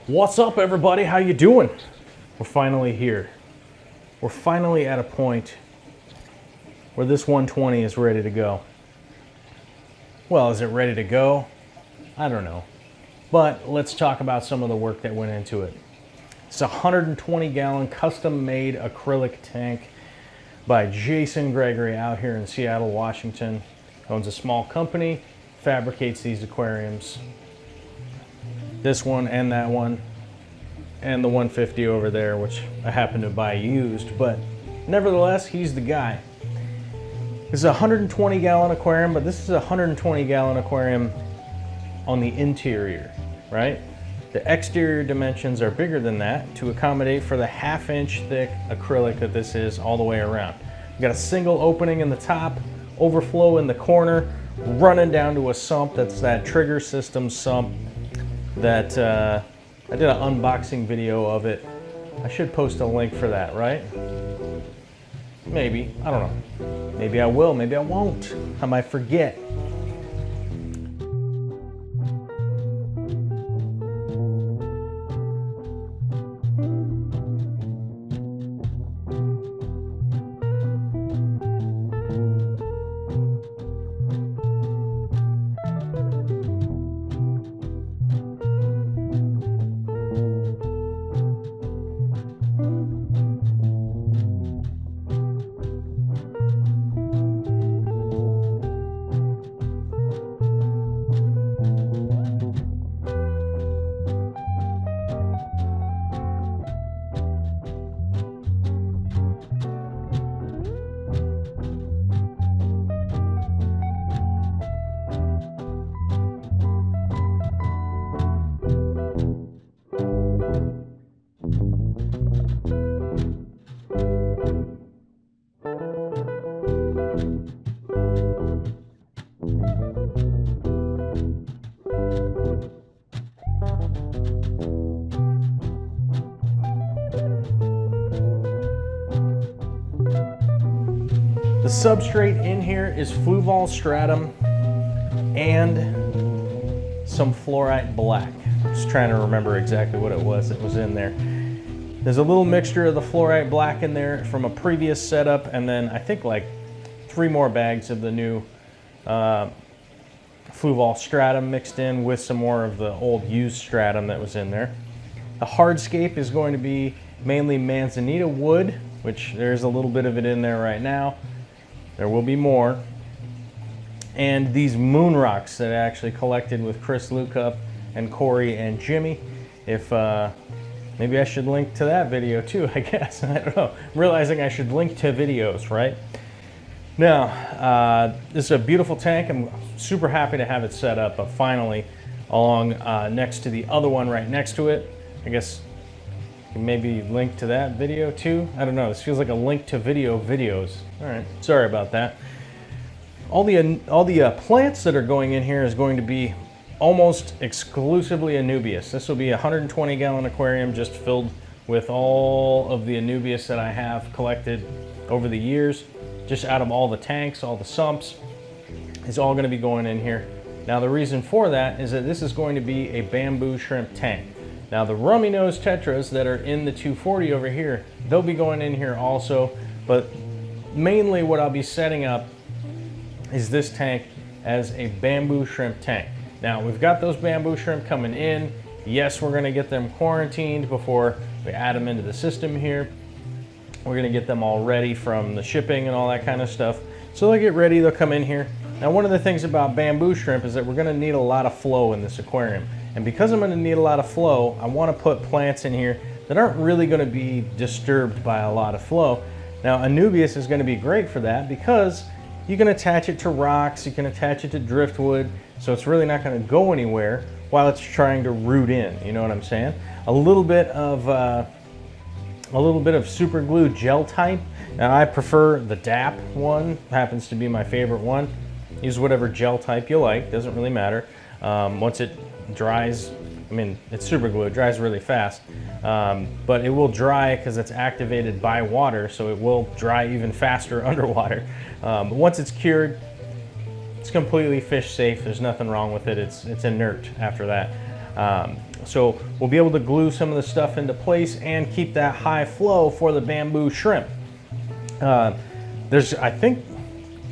What's up, everybody? How you doing? We're finally here. We're finally at a point where this 120 is ready to go. Well, is it ready to go? I don't know. But let's talk about some of the work that went into it. It's a 120-gallon custom-made acrylic tank by Jason Gregory out here in Seattle, Washington. Owns a small company, fabricates these aquariums. This one and that one, and the 150 over there, which I happen to buy used, but nevertheless, he's the guy. This is a 120-gallon aquarium, but this is a 120-gallon aquarium on the interior, right? The exterior dimensions are bigger than that to accommodate for the half-inch thick acrylic that this is all the way around. We've got a single opening in the top, overflow in the corner, running down to a sump. That's that trigger system sump that I did an unboxing video of it. I should post a link for that, right? Maybe, I don't know. Maybe I will, maybe I won't. I might forget. The substrate in here is Fluval Stratum and some Fluorite Black. I'm just trying to remember exactly what it was that was in there. There's a little mixture of the Fluorite Black in there from a previous setup, and then I think like 3 more bags of the new Fluval Stratum mixed in with some more of the old used stratum that was in there. The hardscape is going to be mainly manzanita wood, which there's a little bit of it in there right now. There will be more. And these moon rocks that I actually collected with Chris Lucup and Corey and Jimmy. If maybe I should link to that video too, I guess. I don't know. I'm realizing I should link to videos, right? Now, this is a beautiful tank. I'm super happy to have it set up finally along next to the other one right next to it. I guess maybe link to that video too. I don't know. This feels like a link to videos. All right, sorry about that. All the plants that are going in here is going to be almost exclusively Anubias. This will be a 120-gallon aquarium just filled with all of the Anubias that I have collected over the years, just out of all the tanks, all the sumps. It's all going to be going in here. Now the reason for that is that this is going to be a bamboo shrimp tank. Now the rummy nose tetras that are in the 240 over here, they'll be going in here also, but mainly what I'll be setting up is this tank as a bamboo shrimp tank. Now we've got those bamboo shrimp coming in. Yes, we're gonna get them quarantined before we add them into the system here. We're gonna get them all ready from the shipping and all that kind of stuff. So they'll get ready, they'll come in here. Now one of the things about bamboo shrimp is that we're gonna need a lot of flow in this aquarium. And because I'm going to need a lot of flow, I want to put plants in here that aren't really going to be disturbed by a lot of flow. Now Anubias is going to be great for that because you can attach it to rocks, you can attach it to driftwood, so it's really not going to go anywhere while it's trying to root in, you know what I'm saying? A little bit of super glue gel type. Now I prefer the DAP one, happens to be my favorite one. Use whatever gel type you like, doesn't really matter. Once it dries, I mean, it's super glue, it dries really fast, but it will dry because it's activated by water, so it will dry even faster underwater. But once it's cured, it's completely fish safe. There's nothing wrong with it. It's inert after that. So we'll be able to glue some of the stuff into place and keep that high flow for the bamboo shrimp. I think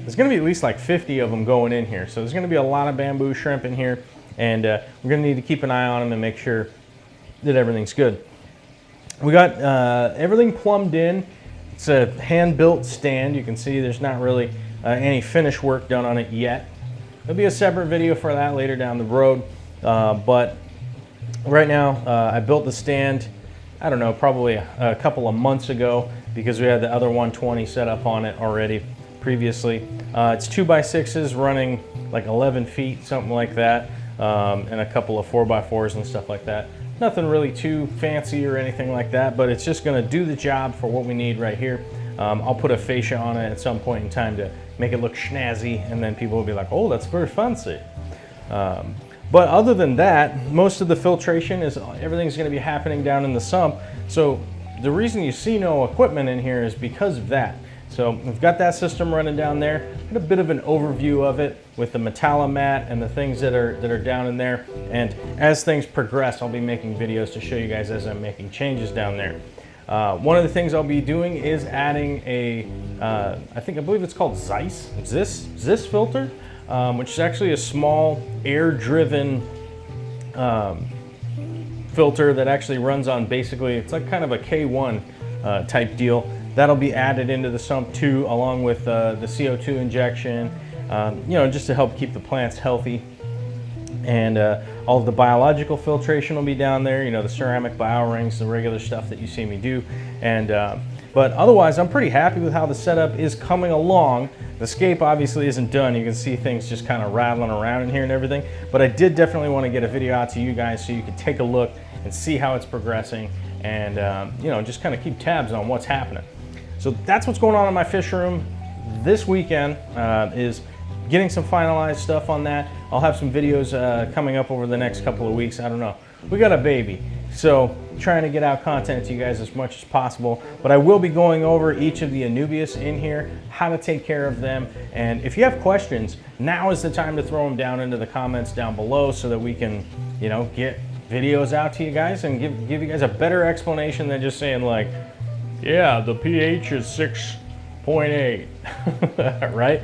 there's going to be at least like 50 of them going in here. So there's going to be a lot of bamboo shrimp in here, and we're going to need to keep an eye on them and make sure that everything's good. We got everything plumbed in. It's a hand-built stand. You can see there's not really any finish work done on it yet. There'll be a separate video for that later down the road. But right now, I built the stand, I don't know, probably a couple of months ago, because we had the other 120 set up on it already previously. It's 2x6s running like 11 feet, something like that, and a couple of 4x4s and stuff like that. Nothing really too fancy or anything like that, but it's just gonna do the job for what we need right here. I'll put a fascia on it at some point in time to make it look snazzy, and then people will be like, oh, that's very fancy. But other than that, most of the filtration everything's gonna be happening down in the sump. So the reason you see no equipment in here is because of that. So we've got that system running down there. Got a bit of an overview of it with the Metallomat and the things that are down in there. And as things progress, I'll be making videos to show you guys as I'm making changes down there. One of the things I'll be doing is adding I believe it's called Zis filter, which is actually a small air-driven filter that actually runs on basically, it's like kind of a K1 type deal. That'll be added into the sump too, along with the CO2 injection, just to help keep the plants healthy. And all of the biological filtration will be down there, the ceramic bio rings, the regular stuff that you see me do. And but otherwise, I'm pretty happy with how the setup is coming along. The scape obviously isn't done. You can see things just kind of rattling around in here and everything. But I did definitely want to get a video out to you guys so you could take a look and see how it's progressing, and just kind of keep tabs on what's happening. So that's what's going on in my fish room this weekend, is getting some finalized stuff on that. I'll have some videos coming up over the next couple of weeks. I don't know. We got a baby, so trying to get out content to you guys as much as possible. But I will be going over each of the Anubias in here, how to take care of them. And if you have questions, now is the time to throw them down into the comments down below so that we can, get videos out to you guys and give you guys a better explanation than just saying like, yeah, the pH is 6.8, right?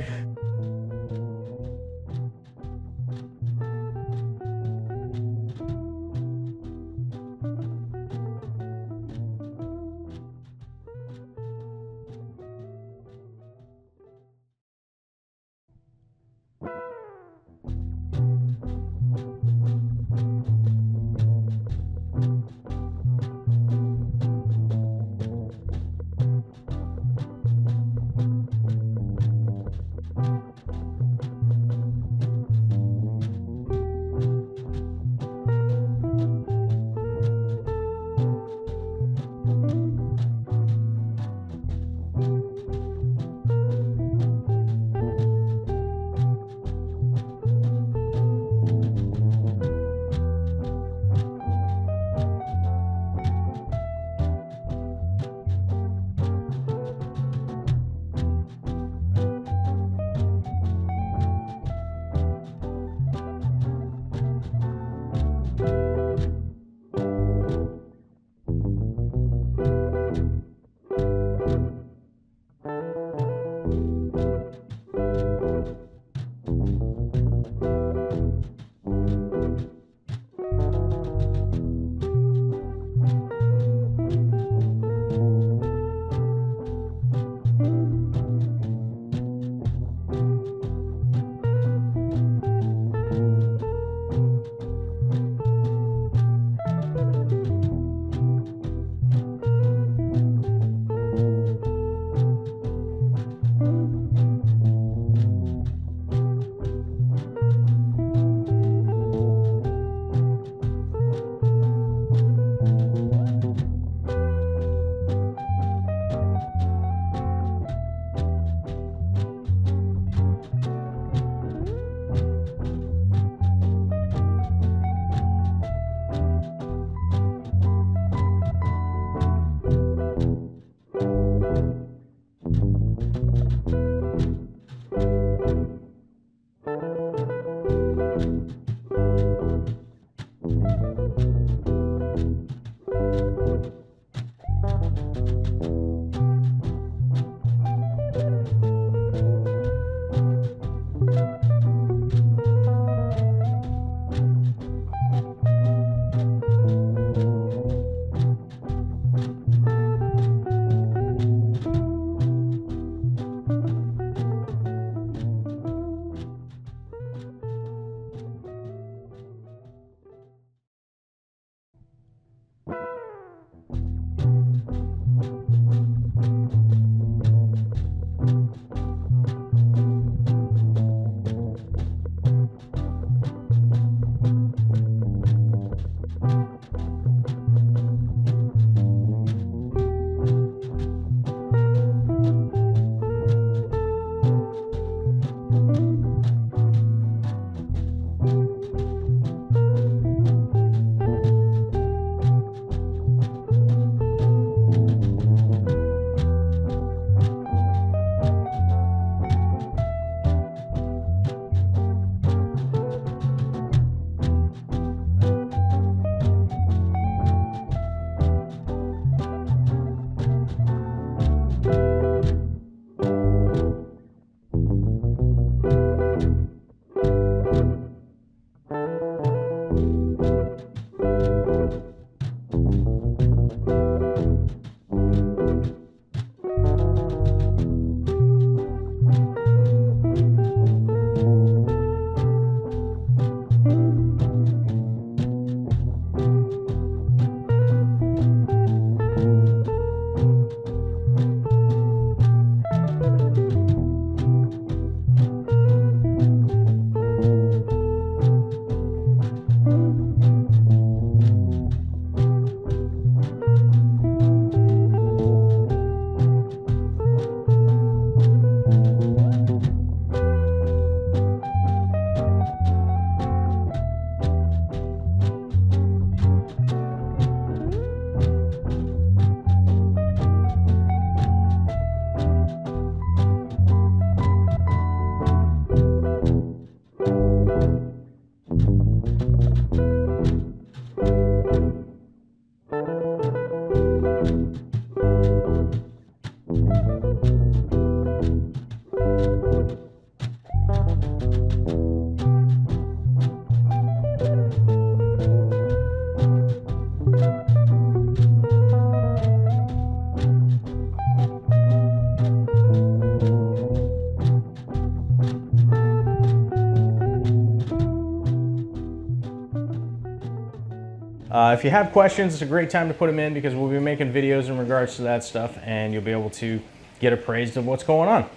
If you have questions, it's a great time to put them in because we'll be making videos in regards to that stuff and you'll be able to get appraised of what's going on.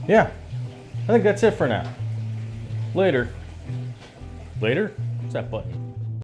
Yeah, I think that's it for now. Later. Later? What's that button?